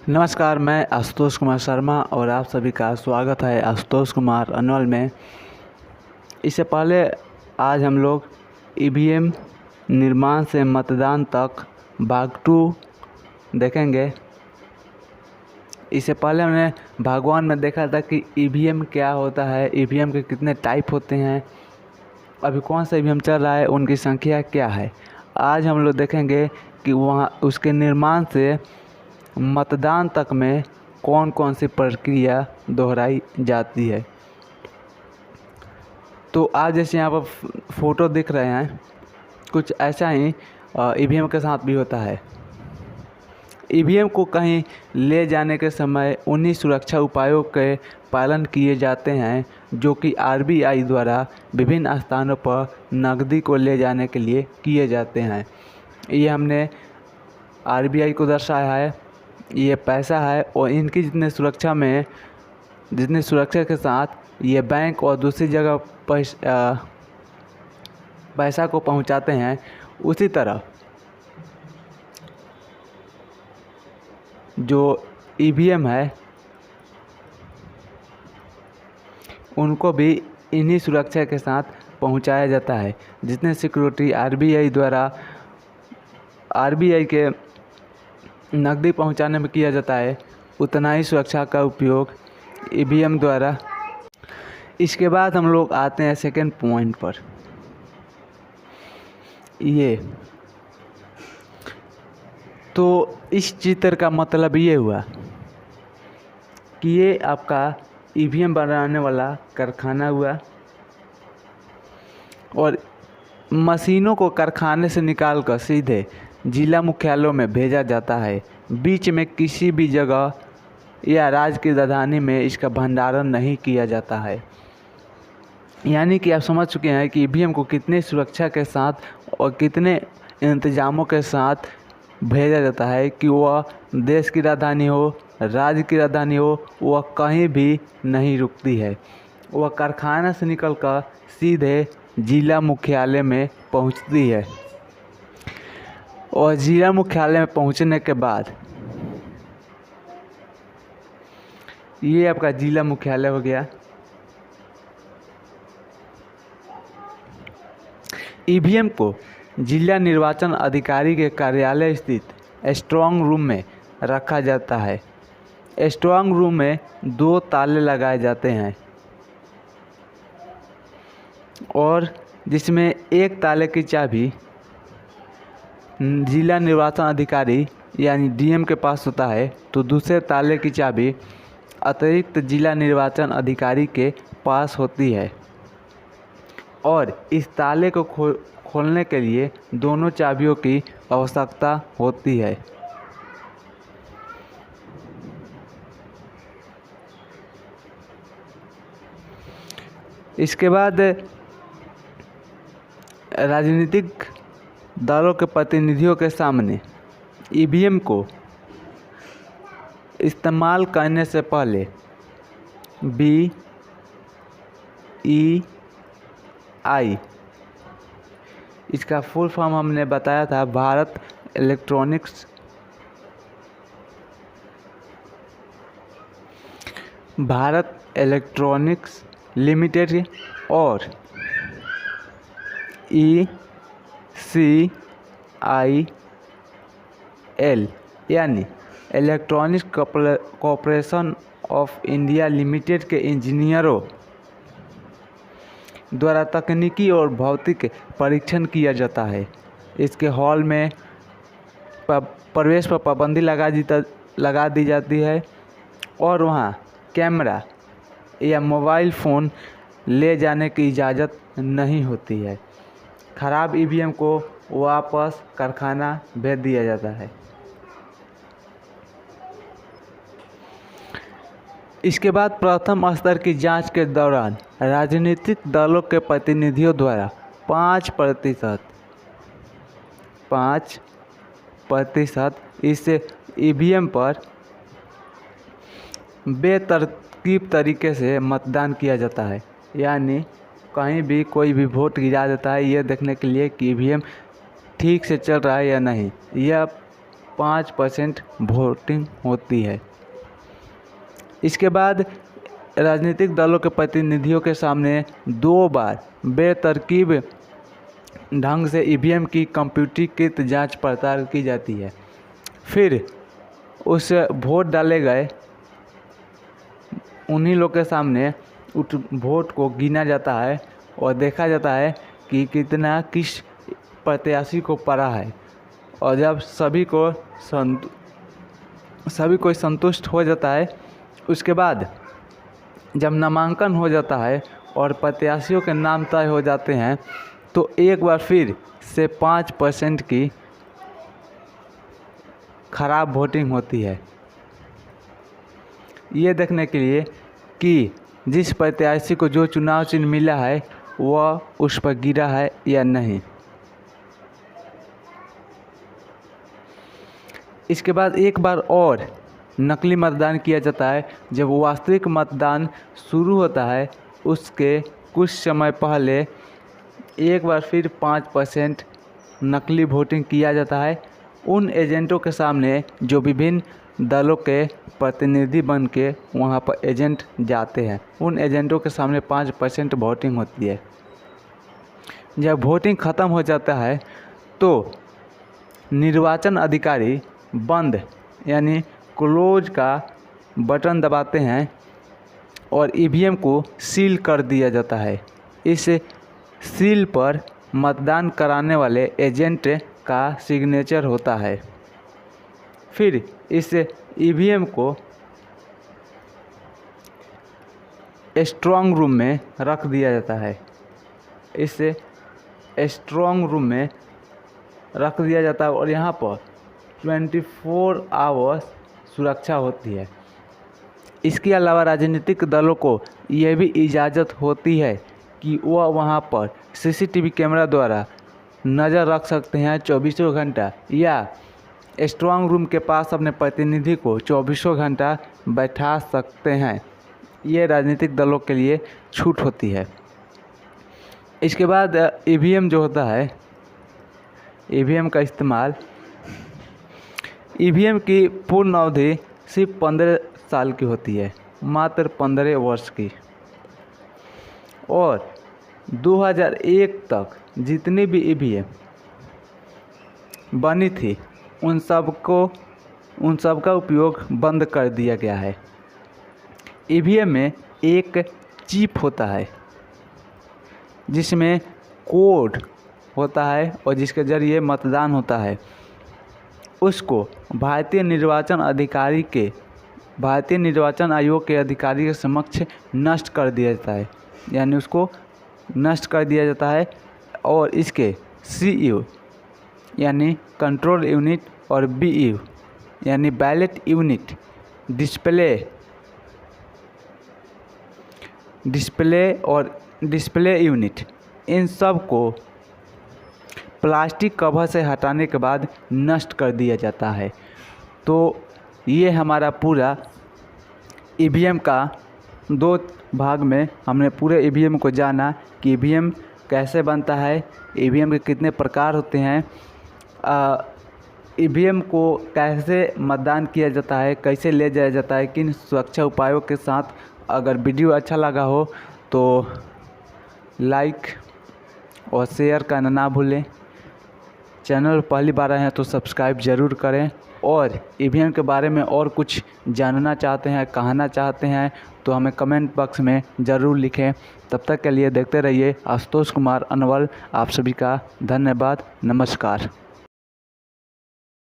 नमस्कार, मैं आशुतोष कुमार शर्मा और आप सभी का स्वागत है आशुतोष कुमार अनवल में। इससे पहले आज हम लोग ईवीएम निर्माण से मतदान तक भाग 2 देखेंगे। इससे पहले हमने भाग 1 में देखा था कि ईवीएम क्या होता है, ईवीएम के कितने टाइप होते हैं, अभी कौन सा ईवीएम चल रहा है, उनकी संख्या क्या है। आज हम लोग देखेंगे कि वहाँ उसके निर्माण से मतदान तक में कौन कौन सी प्रक्रिया दोहराई जाती है। तो आज जैसे यहाँ पर फ़ोटो दिख रहे हैं, कुछ ऐसा ही ईवीएम के साथ भी होता है। ईवीएम को कहीं ले जाने के समय उन्हीं सुरक्षा उपायों के पालन किए जाते हैं जो कि आरबीआई द्वारा विभिन्न स्थानों पर नकदी को ले जाने के लिए किए जाते हैं। ये हमने आरबीआई को दर्शाया है, ये पैसा है और इनकी जितने सुरक्षा के साथ ये बैंक और दूसरी जगह पैसा को पहुंचाते हैं, उसी तरह जो ईवीएम है उनको भी इन्हीं सुरक्षा के साथ पहुंचाया जाता है। जितने सिक्योरिटी आरबीआई के नकदी पहुंचाने में किया जाता है, उतना ही सुरक्षा का उपयोग ईवीएम द्वारा। इसके बाद हम लोग आते हैं सेकंड पॉइंट पर। ये तो इस चित्र का मतलब ये हुआ कि ये आपका ईवीएम बनाने वाला कारखाना हुआ और मशीनों को कारखाने से निकालकर सीधे जिला मुख्यालयों में भेजा जाता है। बीच में किसी भी जगह या राज्य की राजधानी में इसका भंडारण नहीं किया जाता है। यानी कि आप समझ चुके हैं कि ईवीएम को कितने सुरक्षा के साथ और कितने इंतजामों के साथ भेजा जाता है कि वह देश की राजधानी हो, राज्य की राजधानी हो, वह कहीं भी नहीं रुकती है। वह कारखाना से निकलकर सीधे जिला मुख्यालय में पहुंचती है और जिला मुख्यालय में पहुंचने के बाद ये आपका जिला मुख्यालय हो गया। ईवीएम को जिला निर्वाचन अधिकारी के कार्यालय स्थित स्ट्रांग रूम में रखा जाता है। स्ट्रांग रूम में 2 ताले लगाए जाते हैं और जिसमें एक ताले की चाबी जिला निर्वाचन अधिकारी यानी डीएम के पास होता है, तो दूसरे ताले की चाबी अतिरिक्त जिला निर्वाचन अधिकारी के पास होती है और इस ताले को खोलने के लिए दोनों चाबियों की आवश्यकता होती है। इसके बाद राजनीतिक दलों के प्रतिनिधियों के सामने ईवीएम को इस्तेमाल करने से पहले BEI, इसका फुल फॉर्म हमने बताया था, भारत इलेक्ट्रॉनिक्स लिमिटेड और ECIL यानी electronics corporation of India limited के इंजीनियरों द्वारा तकनीकी और भौतिक परीक्षण किया जाता है। इसके हॉल में प्रवेश पर पाबंदी लगा दी जाती है और वहाँ कैमरा या मोबाइल फ़ोन ले जाने की इजाज़त नहीं होती है। ख़राब ईवीएम को वापस कारखाना भेज दिया जाता है। इसके बाद प्रथम स्तर की जांच के दौरान राजनीतिक दलों के प्रतिनिधियों द्वारा 5% इस ईवीएम पर बेतरतीब तरीके से मतदान किया जाता है। यानी कहीं भी कोई भी वोट गिरा देता है, यह देखने के लिए कि ईवीएम ठीक से चल रहा है या नहीं। यह 5% वोटिंग होती है। इसके बाद राजनीतिक दलों के प्रतिनिधियों के सामने 2 बार बेतरतीब ढंग से ईवीएम की कंप्यूटरीकृत जांच पड़ताल की जाती है। फिर उस वोट डाले गए उन्हीं लोग के सामने उस वोट को गिना जाता है और देखा जाता है कि कितना किस प्रत्याशी को पड़ा है। और जब सभी कोई संतुष्ट हो जाता है, उसके बाद जब नामांकन हो जाता है और प्रत्याशियों के नाम तय हो जाते हैं, तो एक बार फिर से 5% की खराब वोटिंग होती है, ये देखने के लिए कि जिस प्रत्याशी को जो चुनाव चिन्ह मिला है वह उस पर गिरा है या नहीं। इसके बाद एक बार और नकली मतदान किया जाता है। जब वास्तविक मतदान शुरू होता है उसके कुछ समय पहले एक बार फिर 5% नकली वोटिंग किया जाता है। उन एजेंटों के सामने जो विभिन्न दलों के प्रतिनिधि बन के वहाँ पर एजेंट जाते हैं, उन एजेंटों के सामने 5% वोटिंग होती है। जब वोटिंग ख़त्म हो जाता है तो निर्वाचन अधिकारी बंद यानी क्लोज का बटन दबाते हैं और ईवीएम को सील कर दिया जाता है। इस सील पर मतदान कराने वाले एजेंट का सिग्नेचर होता है। फिर इस ईवीएम को स्ट्रॉन्ग रूम में रख दिया जाता है। इस स्ट्रॉन्ग रूम में रख दिया जाता है और यहाँ पर 24 आवर्स सुरक्षा होती है। इसके अलावा राजनीतिक दलों को यह भी इजाज़त होती है कि वह वहाँ पर सीसीटीवी कैमरा द्वारा नज़र रख सकते हैं 24 घंटा, या स्ट्रॉन्ग रूम के पास अपने प्रतिनिधि को 24 घंटा बैठा सकते हैं। ये राजनीतिक दलों के लिए छूट होती है। इसके बाद ईवीएम जो होता है, ईवीएम का इस्तेमाल, ईवीएम की पूर्ण अवधि सिर्फ 15 साल की होती है, मात्र 15 वर्ष की। और 2001 तक जितनी भी ईवीएम बनी थी उन सब का उपयोग बंद कर दिया गया है। ईवीएम में एक चिप होता है जिसमें कोड होता है और जिसके ज़रिए मतदान होता है। उसको भारतीय निर्वाचन आयोग के अधिकारी के समक्ष नष्ट कर दिया जाता है, यानी उसको नष्ट कर दिया जाता है। और इसके CU यानी कंट्रोल यूनिट और BU यानी बैलेट यूनिट, डिस्प्ले यूनिट, इन सब को प्लास्टिक कवर से हटाने के बाद नष्ट कर दिया जाता है। तो ये हमारा पूरा ईवीएम का 2 भाग में हमने पूरे ईवीएम को जाना कि ईवीएम कैसे बनता है, ईवीएम के कितने प्रकार होते हैं, ईवीएम को कैसे मतदान किया जाता है, कैसे ले जाया जाता है, किन सुरक्षा उपायों के साथ। अगर वीडियो अच्छा लगा हो तो लाइक और शेयर करना ना भूलें। चैनल पहली बार आए हैं तो सब्सक्राइब ज़रूर करें। और ईवीएम के बारे में और कुछ जानना चाहते हैं, कहना चाहते हैं तो हमें कमेंट बॉक्स में ज़रूर लिखें। तब तक के लिए देखते रहिए आशुतोष कुमार अनवल। आप सभी का धन्यवाद। नमस्कार।